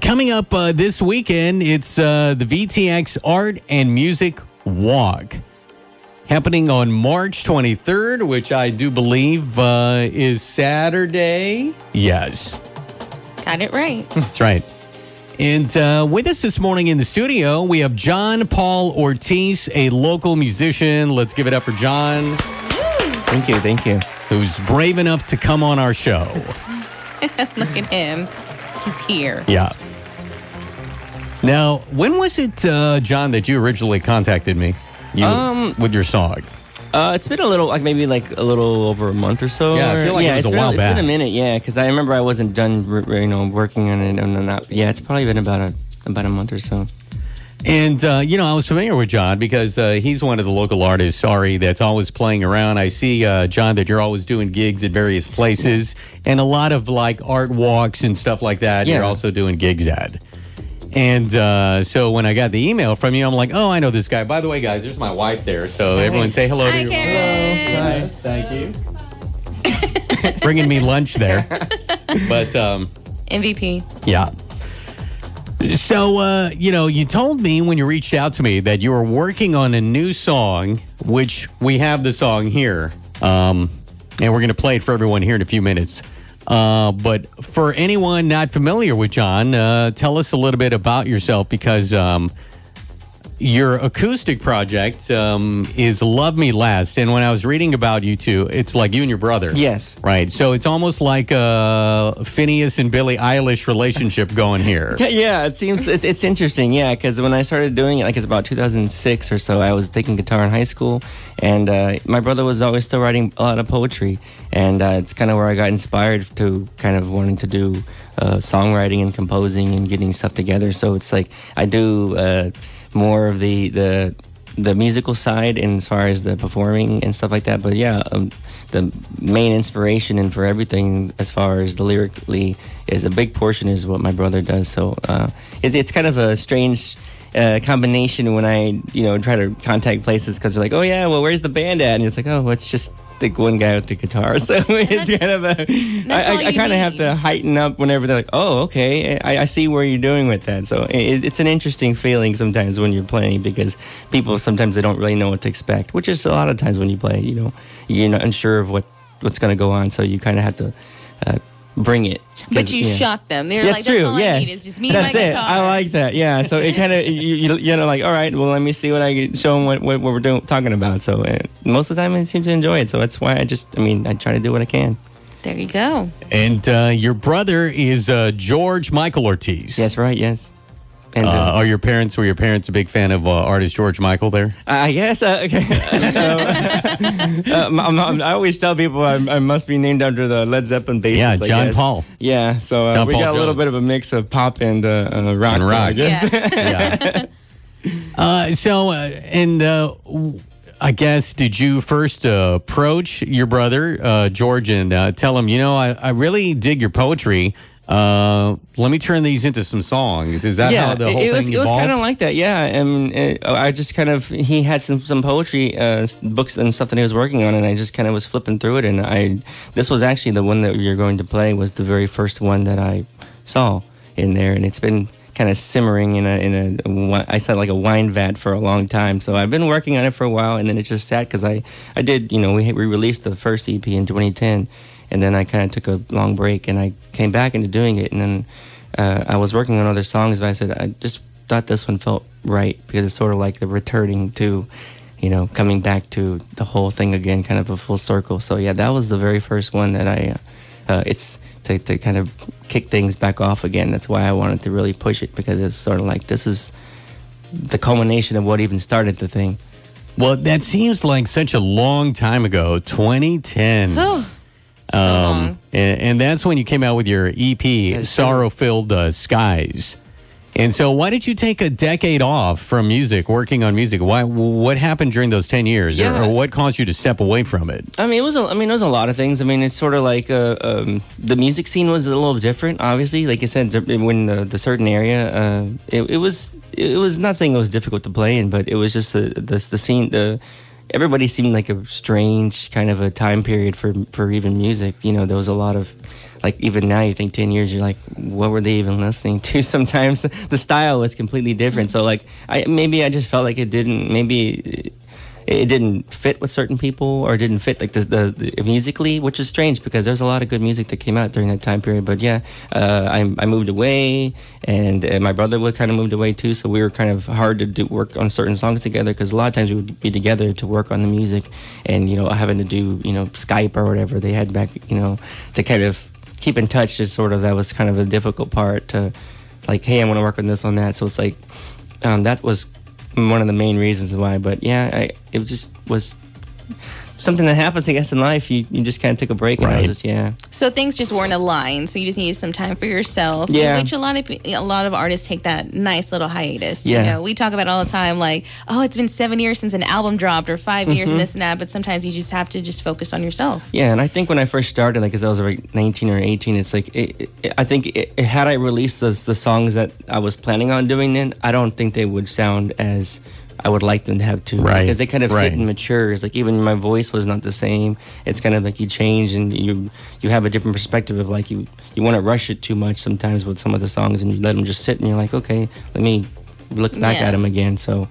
Coming up this weekend, it's the VTX Art and Music Walk. Happening on March 23rd, which I do believe is Saturday. Yes. Got it right. That's right. And with us this morning in the studio, we have John Paul Ortiz, a local musician. Let's give it up for John. Thank you. Who's brave enough to come on our show. Look at him. He's here. Yeah. Now, when was it, John, that you originally contacted me with your song? It's been a little over a month or so. Yeah, I feel like it was a while back. It's been a minute, yeah, because I remember I wasn't done, working on it. Yeah, it's probably been about a month or so. And, I was familiar with John because he's one of the local artists, that's always playing around. I see, John, that you're always doing gigs at various places and a lot of, art walks and stuff like that. Yeah. You're also doing gigs at. And so when I got the email from you, I'm like, oh, I know this guy. By the way, guys, there's my wife there. So everyone say hello to your wife. Hello. Hi. Thank you. Bringing me lunch there. But MVP. Yeah. So, you told me when you reached out to me that you were working on a new song, which we have the song here. And we're going to play it for everyone here in a few minutes. But for anyone not familiar with John, tell us a little bit about yourself because your acoustic project is Love Me Last. And when I was reading about you two, it's like you and your brother. Yes. Right. So it's almost like a Phineas and Billie Eilish relationship going here. Yeah, it seems it's interesting. Yeah, because when I started doing it, it's about 2006 or so, I was taking guitar in high school. And my brother was always still writing a lot of poetry. And it's kind of where I got inspired to kind of wanting to do songwriting and composing and getting stuff together. So it's like I do more of the musical side and as far as the performing and stuff like that. But yeah, the main inspiration and for everything as far as the lyrically is a big portion is what my brother does. So it's kind of a strange combination when I try to contact places because they're like, oh yeah, well where's the band at? And it's like, oh, well, it's just the one guy with the guitar. So it's kind of I kind of have to heighten up whenever they're like, oh, okay, I see where you're doing with that. So it's an interesting feeling sometimes when you're playing because people sometimes they don't really know what to expect, which is a lot of times when you play, you're not unsure of what's going to go on. So you kind of have to bring it. But you shock them. They're that's like, true. All I need is just me and my guitar. I like that. Yeah. So it kind of you're like, all right, well, let me see what I can show them what we're talking about. So most of the time, they seem to enjoy it. So that's why I try to do what I can. There you go. And your brother is George Michael Ortiz. That's right. Yes. And, were your parents a big fan of artist George Michael there? I guess. Okay. I always tell people I must be named after the Led Zeppelin bassist. Yeah, John Paul. Yeah, so we got a little bit of a mix of pop and rock. And rock. I guess. Yeah. I guess, did you first approach your brother, George, and tell him, I really dig your poetry. Let me turn these into some songs. Is that how the whole thing evolved? It was kind of like that, yeah. And I just he had some poetry books and stuff that he was working on, and I just kind of was flipping through it. And this was actually the one that you're going to play was the very first one that I saw in there, and it's been kind of simmering in I said like a wine vat for a long time. So I've been working on it for a while, and then it just sat because I did, we released the first EP in 2010. And then I kind of took a long break, and I came back into doing it. And then I was working on other songs, but I said I just thought this one felt right because it's sort of like the returning to, coming back to the whole thing again, kind of a full circle. So yeah, that was the very first one that it's to kind of kick things back off again. That's why I wanted to really push it because it's sort of like this is the culmination of what even started the thing. Well, that seems like such a long time ago, 2010. And that's when you came out with your EP, Sorrow-Filled Skies. And so why did you take a decade off from music, working on music? What happened during those 10 years? Yeah. Or what caused you to step away from it? It was a lot of things. It's sort of like the music scene was a little different, obviously. Like I said, when the certain area, it was not saying it was difficult to play in, but it was just the scene, everybody seemed like a strange kind of a time period for even music. You know, there was a lot of, like, even now you think 10 years, you're like, what were they even listening to? Sometimes the style was completely different. So like, I just felt like it didn't fit with certain people, or didn't fit like the musically, which is strange because there's a lot of good music that came out during that time period. But yeah, I moved away, and my brother would kind of moved away too, so we were kind of hard to work on certain songs together, because a lot of times we would be together to work on the music, and having to do Skype or whatever they had back, to kind of keep in touch is sort of, that was kind of a difficult part to, like, hey, I want to work on this, on that. So it's like that was one of the main reasons why. But yeah, it just was something that happens, I guess, in life. You just kind of took a break. Right. And I was just, So things just weren't aligned. So you just needed some time for yourself. Yeah. Which a lot of artists take that nice little hiatus. Yeah. We talk about it all the time, like, oh, it's been 7 years since an album dropped, or 5 years and this and that. But sometimes you just have to just focus on yourself. Yeah, and I think when I first started, like, because I was like 19 or 18, it's like, I think had I released the songs that I was planning on doing then, I don't think they would sound as I would like them to have to. Right. Because they kind of sit and mature. It's like, even my voice was not the same. It's kind of like you change, and you have a different perspective of, like, you want to rush it too much sometimes with some of the songs, and you let them just sit, and you're like, okay, let me look back at them again. So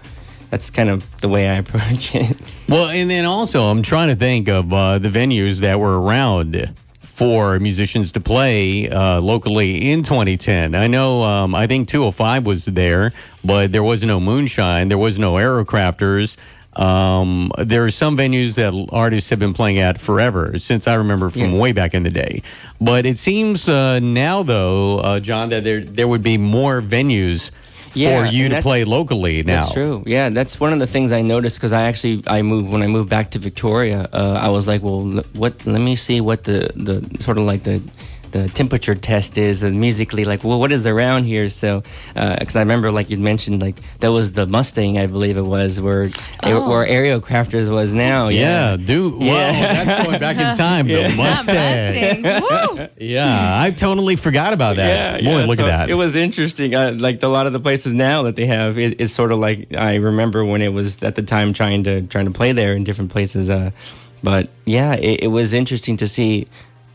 that's kind of the way I approach it. Well, and then also, I'm trying to think of the venues that were around for musicians to play locally in 2010. I know, I think 205 was there, but there was no Moonshine. There was no Aerocrafters. There are some venues that artists have been playing at forever, since I remember from way back in the day. But it seems now, though, John, that there would be more venues for you to play locally now. That's true. Yeah, that's one of the things I noticed, because I moved, when I moved back to Victoria, I was like, well, let me see what the sort of like the temperature test is, and musically, like, well, what is around here? So, because I remember, like you mentioned, like, that was the Mustang, I believe it was, where Aerocrafters was now. Yeah, dude. Wow, that's going back in time. The Mustang. Woo! Yeah, I totally forgot about that. Boy, look at that. It was interesting. Like, a lot of the places now that they have, it's sort of like, I remember when it was at the time trying to play there in different places. But yeah, it was interesting to see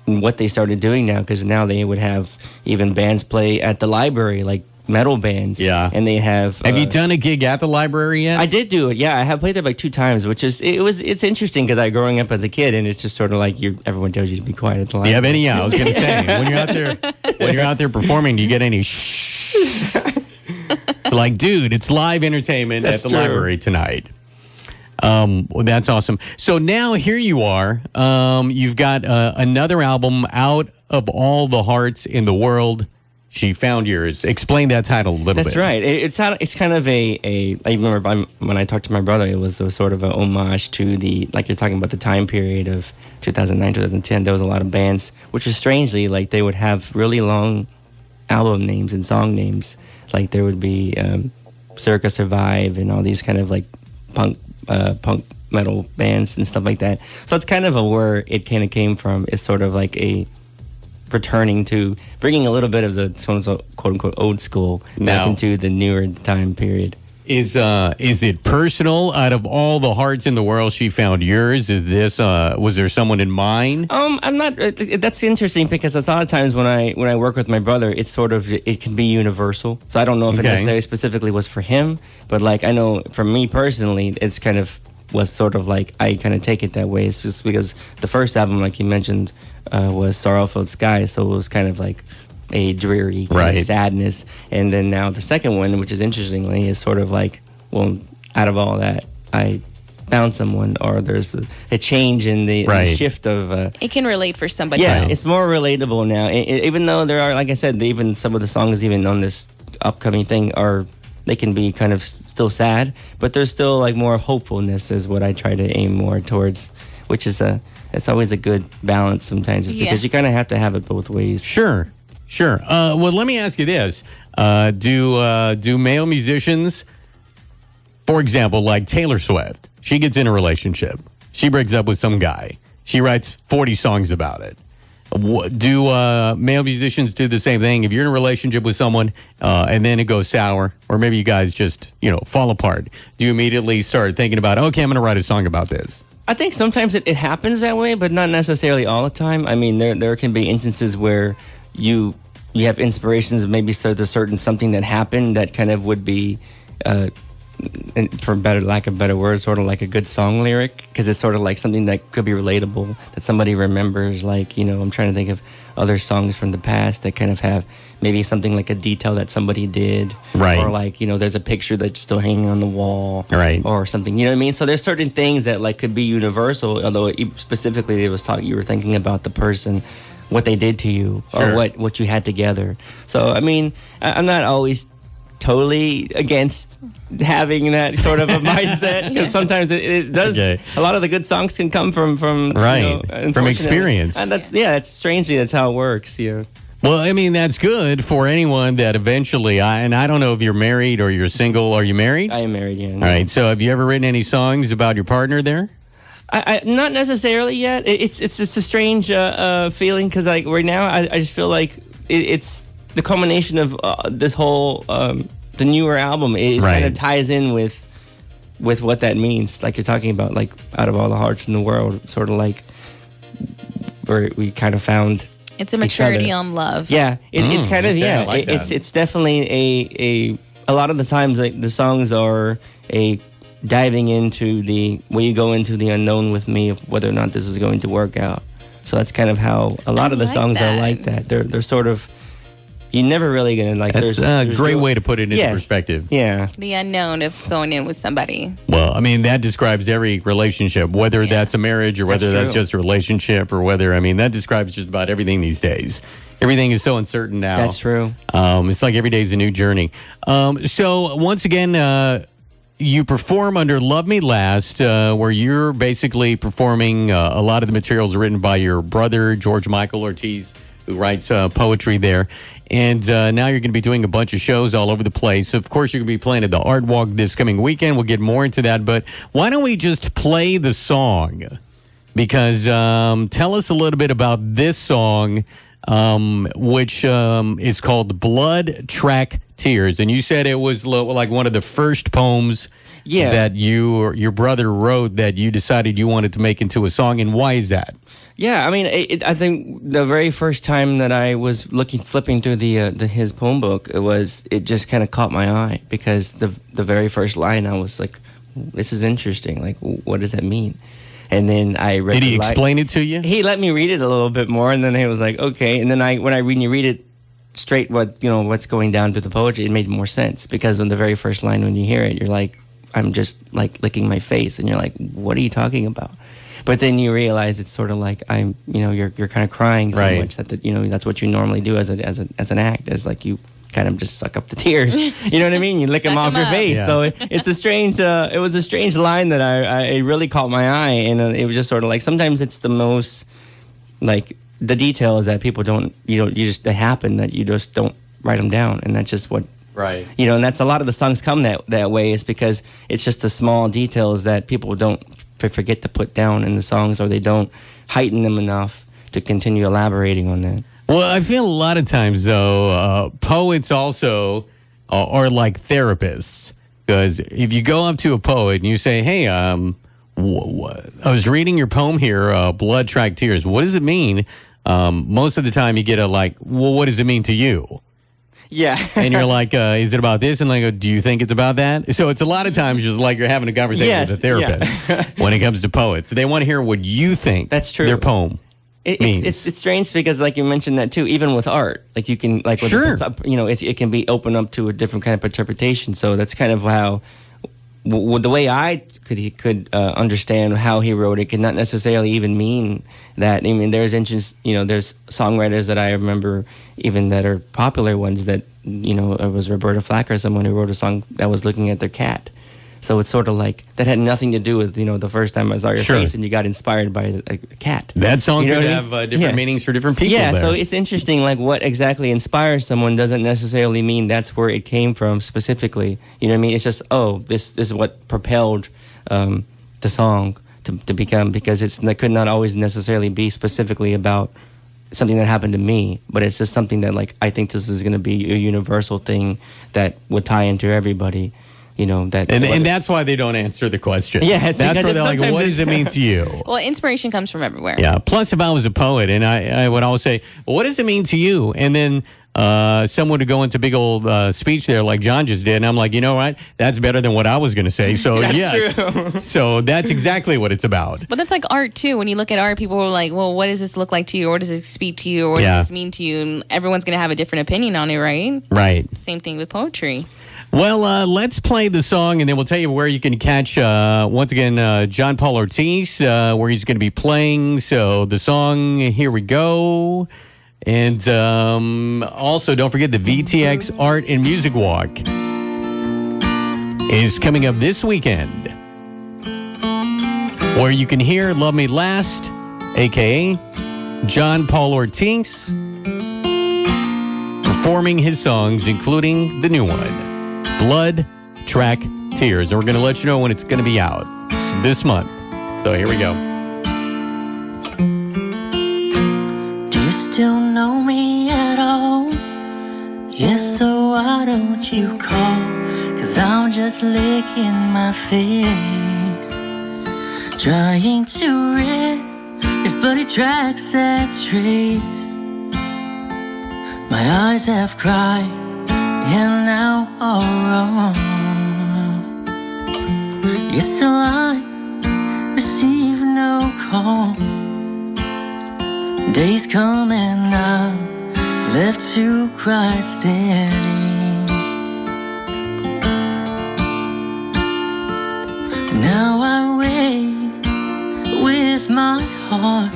what they started doing now, because now they would have even bands play at the library, like metal bands. Yeah. And they have... Have you done a gig at the library yet? I did do it, yeah. I have played there like 2 times, which is... It's interesting, because I growing up as a kid, and it's just sort of like everyone tells you to be quiet at the library. Do you have any? I was going to say, when you're out there performing, do you get any shh? It's like, dude, it's live entertainment at the library tonight. Well, that's awesome. So now here you are. You've got another album out of all the hearts in the world. She Found Yours. Explain that title a little bit. That's right. It's kind of I remember when I talked to my brother, it was sort of a homage to like you're talking about, the time period of 2009, 2010. There was a lot of bands, which is strangely, like, they would have really long album names and song names. Like, there would be Circa Survive and all these kind of like punk metal bands and stuff like that. So it's kind of where it kind of came from. It's sort of like a returning to bringing a little bit of the quote unquote old school back into the newer time period. Is it personal? Out of all the hearts in the world, She Found Yours. Is this? Was there someone in mind? I'm not. That's interesting, because a lot of times when I work with my brother, it's sort of, it can be universal. So I don't know if it necessarily specifically was for him, but like, I know for me personally, it's kind of was sort of like, I kind of take it that way. It's just because the first album, like you mentioned, was Sorrowful Sky, so it was kind of like a dreary kind of sadness. And then now the second one, which is interestingly, is sort of like, well, out of all that, I found someone, or there's a change in the shift of... it can relate for somebody else. else. It's more relatable now. Even though there are, like I said, even some of the songs even on this upcoming thing they can be kind of still sad, but there's still like more hopefulness is what I try to aim more towards, which is it's always a good balance sometimes, because you kind of have to have it both ways. Sure. Well, let me ask you this. Do male musicians, for example, like Taylor Swift, she gets in a relationship. She breaks up with some guy. She writes 40 songs about it. Do male musicians do the same thing? If you're in a relationship with someone and then it goes sour, or maybe you guys just, fall apart, do you immediately start thinking about, okay, I'm going to write a song about this? I think sometimes it happens that way, but not necessarily all the time. I mean, there can be instances where you have inspirations, maybe there's certain something that happened that kind of would be, for lack of better words, sort of like a good song lyric, because it's sort of like something that could be relatable, that somebody remembers. Like, I'm trying to think of other songs from the past that kind of have maybe something like a detail that somebody did. Right. Or like, there's a picture that's still hanging on the wall. Right. Or something, you know what I mean? So there's certain things that like could be universal, although specifically you were thinking about the person, what they did to you, Sure. or what you had together. So, I mean, I'm not always totally against having that sort of a mindset, because sometimes it does. Okay. A lot of the good songs can come from Right. From unfortunately. experience. And that's strangely that's how it works. Yeah. Well, I mean, that's good for anyone that eventually, and I don't know if you're married or you're single. Are you married? I am married. Yeah. All right. So have you ever written any songs about your partner there? I not necessarily yet. It's a strange feeling, because like right now I just feel like it's the culmination of this whole the newer album. It Right. kind of ties in with what that means. Like you're talking about, like out of all the hearts in the world, sort of like where we kind of found. It's a maturity each other. on love. Yeah, it's kind of okay, I yeah. like that. It's definitely a lot of the times like the songs are a diving into the where you go into the unknown with me of whether or not this is going to work out. So that's kind of how a lot of the like songs are that. like that. They're sort of, you're never really gonna like. That's a great way to put it into Yes. perspective. Yeah. The unknown of going in with somebody. Well, I mean, that describes every relationship, whether Yeah. that's a marriage or whether that's true. just a relationship or whether, I mean, that describes just about everything these days. Everything is so uncertain now. That's true. It's like every day is a new journey. So once again, you perform under Love Me Last, where you're basically performing a lot of the materials written by your brother, George Michael Ortiz, who writes poetry there. And now you're going to be doing a bunch of shows all over the place. Of course, you're going to be playing at the Art Walk this coming weekend. We'll get more into that. But why don't we just play the song? Because tell us a little bit about this song, which is called Blood Track Tears. And you said it was like one of the first poems that you or your brother wrote that you decided you wanted to make into a song. And why is that? Yeah, I mean, I think the very first time that I was flipping through his poem book, it just kind of caught my eye, because the very first line I was like, this is interesting. Like, what does that mean? And then I read. Did he explain it to you? He let me read it a little bit more, and then he was like, okay. And then when you read it straight, what's going down through the poetry, it made more sense, because on the very first line, when you hear it, you're like, I'm just like licking my face, and you're like, what are you talking about? But then you realize it's sort of like you're kind of crying so Right. much that that's what you normally do as an act, as like you kind of just suck up the tears. You know what I mean? You lick them Suck off 'em your up. face. Yeah. So it was a strange line that it really caught my eye, and it was just sort of like, sometimes it's the most like the details that people they happen, that you just don't write them down, and that's just what. Right. And that's a lot of the songs come that way, is because it's just the small details that people don't forget to put down in the songs, or they don't heighten them enough to continue elaborating on that. Well, I feel a lot of times, though, poets also are like therapists. Because if you go up to a poet and you say, hey, I was reading your poem here, Blood Track Tears. What does it mean? Most of the time you get what does it mean to you? Yeah. And you're like, is it about this? And they go, do you think it's about that? So it's a lot of times just like you're having a conversation Yes, with a therapist when it comes to poets. They want to hear what you think That's true. their poem means. It's strange, because like you mentioned that too, even with art, like you can like with Sure. it can be open up to a different kind of interpretation. So that's kind of how the way I could understand how he wrote it could not necessarily even mean that. I mean, there's there's songwriters that I remember even that are popular ones that it was Roberta Flack or someone who wrote a song that was looking at their cat. So it's sort of like that had nothing to do with the first time I saw your Sure. face and you got inspired by a cat. That song You know could what I have mean? different Yeah. meanings for different people. Yeah, there. so it's interesting, like what exactly inspires someone doesn't necessarily mean that's where it came from specifically. You know what I mean? It's just, this is what propelled the song to become, because it could not always necessarily be specifically about something that happened to me, but it's just something that like I think this is going to be a universal thing that would tie into everybody. You know that, and that's why they don't answer the question. Yeah, that's why they're like, "What does it mean to you?" Well, inspiration comes from everywhere. Yeah. Plus, if I was a poet, and I would always say, well, "What does it mean to you?" And then someone would go into big old speech there, like John just did, and I'm like, you know what? That's better than what I was going to say. So yes, true. So that's exactly what it's about. But that's like art too. When you look at art, people are like, "Well, what does this look like to you? Or what does it speak to you? Or what does this mean to you?" And everyone's going to have a different opinion on it, right? Right. Same thing with poetry. Well, let's play the song, and then we'll tell you where you can catch, once again, John Paul Ortiz, where he's going to be playing. So the song, here we go. And also, don't forget the VTX Art and Music Walk is coming up this weekend, where you can hear Love Me Last, a.k.a. John Paul Ortiz, performing his songs, including the new one, Blood, Track, Tears. And we're going to let you know when it's going to be out. It's this month. So here we go. Do you still know me at all? Yes, so why don't you call? 'Cause I'm just licking my face, trying to rid these bloody tracks that trace. My eyes have cried, and now all wrong. Yes, still I receive no call. Days come and I'm left to cry standing. Now I wait with my heart,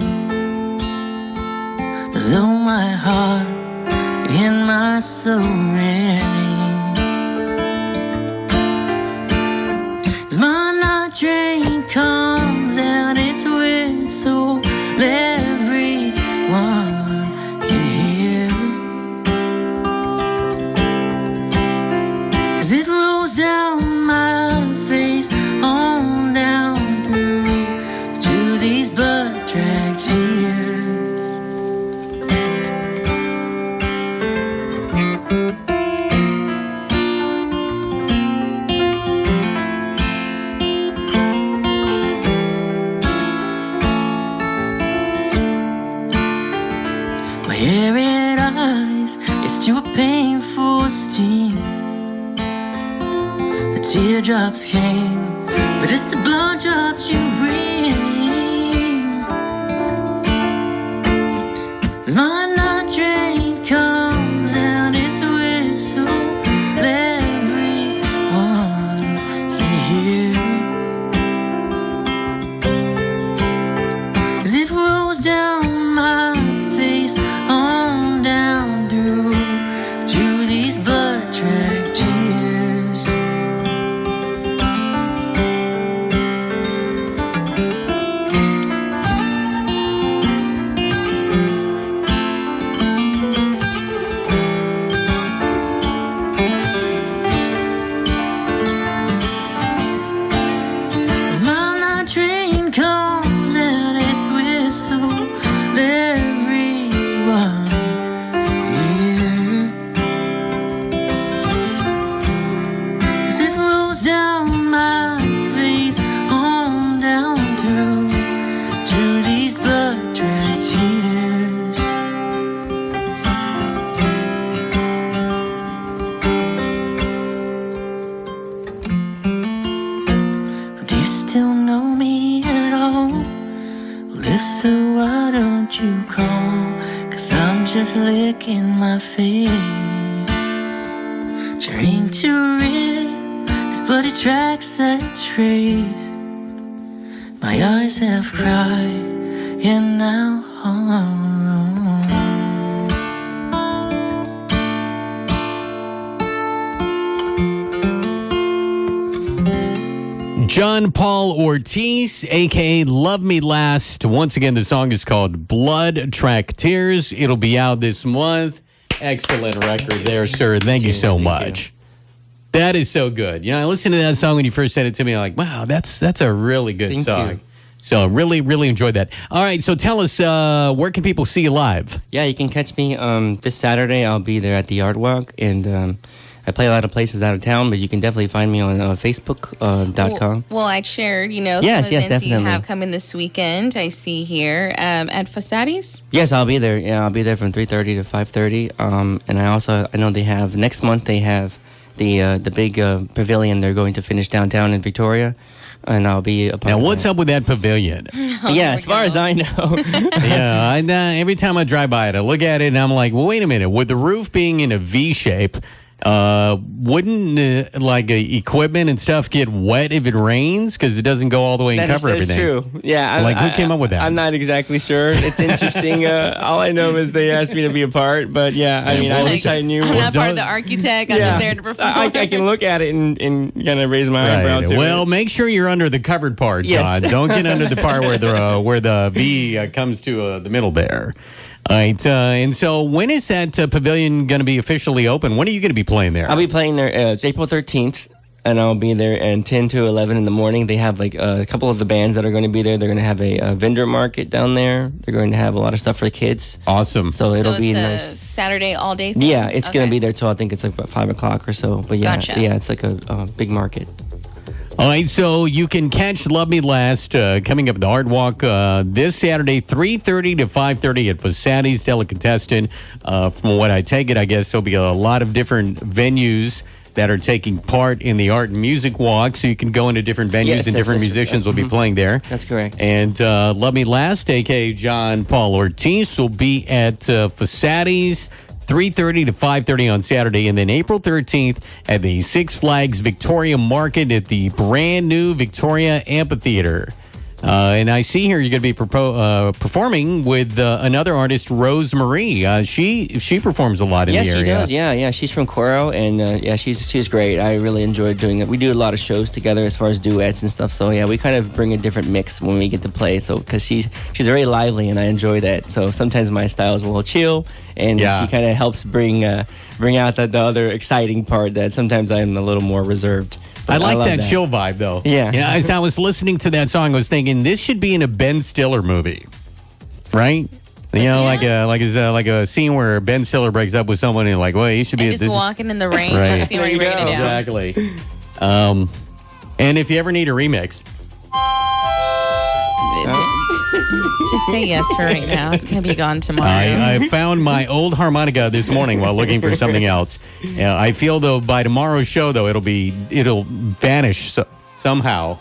as though my heart and my soul ready. As my night train comes and its whistle, everyone can hear. As it rolls down my face, on down through to these blood track tears. Arid eyes, it's to a painful steam. The teardrops came, but it's the blood drops you bring. As my night train comes and its whistle, everyone can hear. As it rolls down my face, on down through to these blood track tears. My night train comes and its whistle, everyone here. As it rolls down my face, on down through to these blood track tears. Do you still know me at all? Well, if so, why don't you call? 'Cause I'm just licking my face, trying to rid these bloody tracks that trace. My eyes have cried, and now all alone. John Paul Ortiz, a.k.a. Love Me Last. Once again, the song is called Blood, Track, Tears. It'll be out this month. Excellent record there, sir. Thank you so much. That is so good. You know, I listened to that song when you first sent it to me. I'm like, wow, that's a really good Thank song. you. So really, really enjoyed that. All right, so tell us, where can people see you live? Yeah, you can catch me this Saturday. I'll be there at the Art Walk, and I play a lot of places out of town, but you can definitely find me on Facebook.com. Well, I shared, some Yes, events you definitely. have coming this weekend. I see here at Fasadi's. Yes, I'll be there. Yeah, I'll be there from 3:30 to 5:30. And I know they have next month. They have the big pavilion. They're going to finish downtown in Victoria, and I'll be a part. Now, of what's that. up with that pavilion? Yeah, as far as I know. Yeah, every time I drive by it, I look at it and I'm like, well, wait a minute. With the roof being in a V shape, wouldn't equipment and stuff get wet if it rains because it doesn't go all the way and cover everything? That's true. Yeah, Who came up with that? I'm not exactly sure. It's interesting. All I know is they asked me to be a part, but yeah, I mean, I wish I knew. I'm more. not part of the architect. I'm just there to perform. I can look at it and kind of raise my eyebrow to Well, it. make sure you're under the covered part, Yes. Todd. Don't get under the part where the V comes to the middle there. All right, and so when is that pavilion going to be officially open? When are you going to be playing there? I'll be playing there April 13th, and I'll be there at 10 to 11 in the morning. They have like a couple of the bands that are going to be there. They're going to have a vendor market down there. They're going to have a lot of stuff for kids. Awesome. So it'll it's be a nice. Saturday all day thing? Yeah, it's going Okay. to be there till I think it's like about 5 o'clock or so. But yeah, Gotcha. yeah, it's like a big market. All right, so you can catch Love Me Last coming up at the Art Walk this Saturday, 3:30 to 5:30 at Fasadi's Delicatessen. From what I take it, I guess there'll be a lot of different venues that are taking part in the Art and Music Walk, so you can go into different venues Yes, and different that's- musicians will be playing there. That's correct. And Love Me Last, a.k.a. John Paul Ortiz, will be at Fasadi's 3:30 to 5:30 on Saturday, and then April 13th at the Six Flags Victoria Market at the brand new Victoria Amphitheater. And I see here you're going to be performing with another artist, Rose Marie. She performs a lot in Yeah, the area. she does. Yeah. She's from Cuero, and yeah, she's great. I really enjoy doing it. We do a lot of shows together as far as duets and stuff. So yeah, we kind of bring a different mix when we get to play. So because she's very lively, and I enjoy that. So sometimes my style is a little chill, and Yeah. she kind of helps bring out the other exciting part that sometimes I'm a little more reserved. I But like love that chill vibe, though. Yeah. As I was listening to that song, I was thinking this should be in a Ben Stiller movie, right? Like a scene where Ben Stiller breaks up with someone and like, well, he should be And at just this. walking in the rain. Right. That's the only There you rated go. out. Exactly. And if you ever need a remix, Just say yes for right now. It's going to be gone tomorrow. I found my old harmonica this morning while looking for something else. I feel though by tomorrow's show though it'll vanish somehow.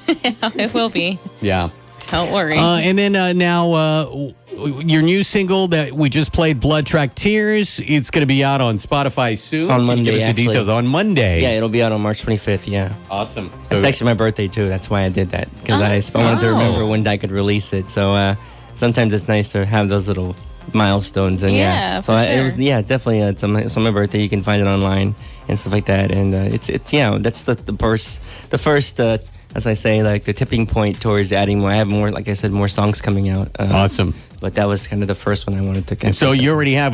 It will be. Yeah. Don't worry. And then now your new single that we just played, Blood Track Tears, it's going to be out on Spotify soon. On Can you Monday, give us the actually. details on Monday. Yeah, it'll be out on March 25th. Yeah. Awesome. It's actually my birthday too. That's why I did that, because I wanted to remember when I could release it. So sometimes it's nice to have those little milestones. And Yeah, so for it was sure. it's definitely it's on my birthday. You can find it online and stuff like that. And it's that's the first as I say, like the tipping point towards adding more. I have more, like I said, more songs coming out. Awesome. But that was kind of the first one I wanted to. And so you already have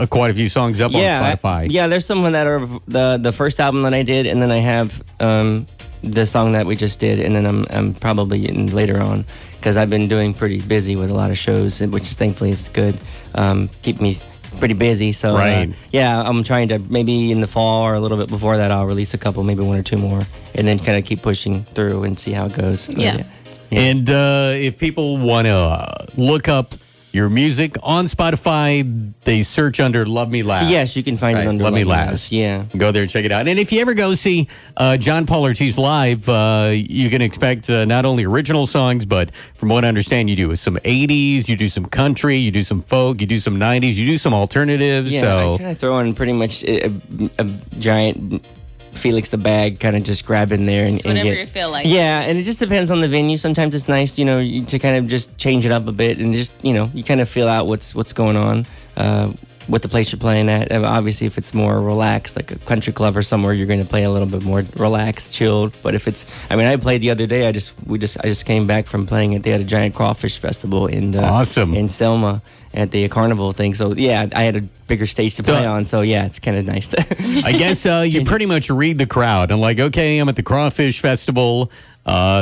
quite a few songs up on Spotify. Yeah, there's some that are the first album that I did, and then I have the song that we just did, and then I'm probably in later on, because I've been doing pretty busy with a lot of shows, which thankfully is good. Keep me pretty busy, so Right. yeah, I'm trying to maybe in the fall or a little bit before that I'll release a couple, maybe one or two more, and then kind of keep pushing through and see how it goes. But Yeah. And if people want to look up your music on Spotify, they search under Love Me Last. Yes, you can find Right, it under Love Me Last. Yeah. Go there and check it out. And if you ever go see John Paul Ortiz live, you can expect not only original songs, but from what I understand, you do some 80s, you do some country, you do some folk, you do some 90s, you do some alternatives. Yeah, so I kind of throw in pretty much a giant Felix the Bag, kind of just grab in there and, Just whatever get, you feel like. Yeah, and it just depends on the venue. Sometimes it's nice, to kind of just change it up a bit and just, you kind of feel out what's going on with the place you're playing at. And obviously, if it's more relaxed, like a country club or somewhere, you're going to play a little bit more relaxed, chilled. But if it's, I played the other day. I just came back from playing it. They had a giant crawfish festival Awesome. in Selma at the carnival thing. So yeah, I had a bigger stage to play on. So yeah, it's kind of nice to. I guess you pretty much read the crowd and like, okay, I'm at the Crawfish Festival.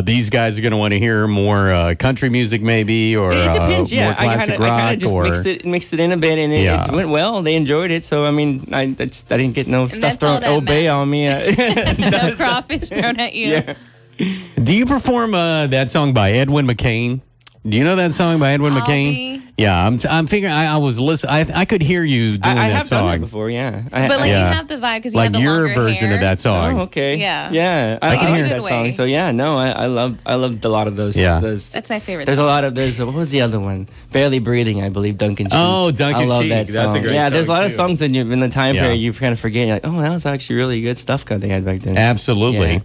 these guys are going to want to hear more country music, maybe, or It depends. more classic rock. I kind of just mixed it in a bit, and it went well. They enjoyed it, so I mean, I didn't get no stuff thrown on me. No crawfish thrown at you. Yeah. Do you perform that song by Edwin McCain? Do you know that song by Edwin McCain? Yeah, I'm figuring. I was listening. I could hear you doing I that have song done that before. Yeah, But like you have the vibe because you have like the your longer version hair. of that song. Oh, okay. Yeah. I can in a hear good that song. way. So yeah, no, I loved a lot of those. Yeah. That's my favorite. There's song. a lot of what was the other one? Barely Breathing, I believe. Duncan Sheik. Oh, Duncan I love Sheik. that song. That's a great there's a song, lot of too. songs in the time period you kind of forget. You're like, oh, that was actually really good stuff they had back then. Absolutely. Yeah.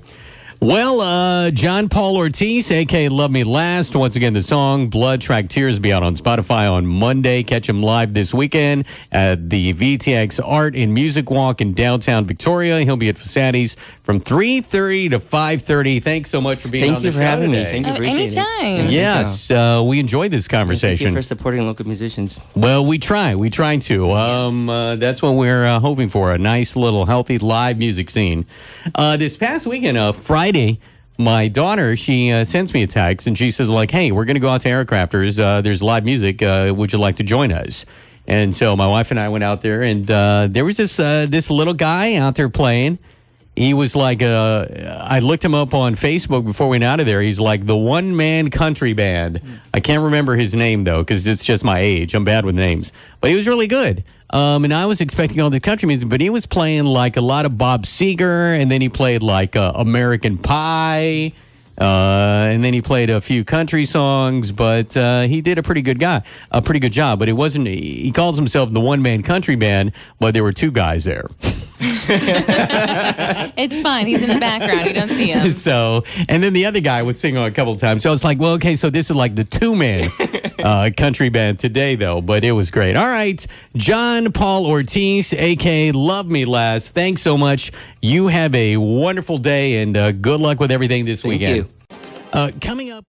Well, John Paul Ortiz, a.k.a. Love Me Last. Once again, the song Blood Track Tears will be out on Spotify on Monday. Catch him live this weekend at the VTX Art and Music Walk in downtown Victoria. He'll be at Fasati's from 3:30 to 5:30. Thanks so much for being on the show Thank you for having me. today. Thank you. Appreciate anytime. it. Yes, we enjoyed this Thank conversation. you for supporting local musicians. Well, we try to. That's what we're hoping for, a nice little healthy live music scene. This past weekend, Friday, my daughter, she sends me a text and she says, like, hey, we're going to go out to Aircrafters. There's live music. Would you like to join us? And so my wife and I went out there, and there was this little guy out there playing. He was like, I looked him up on Facebook before we went out of there. He's like the one-man country band. I can't remember his name, though, because it's just my age. I'm bad with names. But he was really good. And I was expecting all the country music, but he was playing like a lot of Bob Seger, and then he played like American Pie, and then he played a few country songs, but he did a pretty good job. But it wasn't, he calls himself the one-man country band, but there were two guys there. It's fine. He's in the background. You don't see him. So, and then the other guy would sing on a couple of times. So I was like, well, okay, so this is like the two-man country band today, though. But it was great. All right, John Paul Ortiz, a.k.a. Love Me Last. Thanks so much. You have a wonderful day, and good luck with everything this weekend. Thank you. Coming up.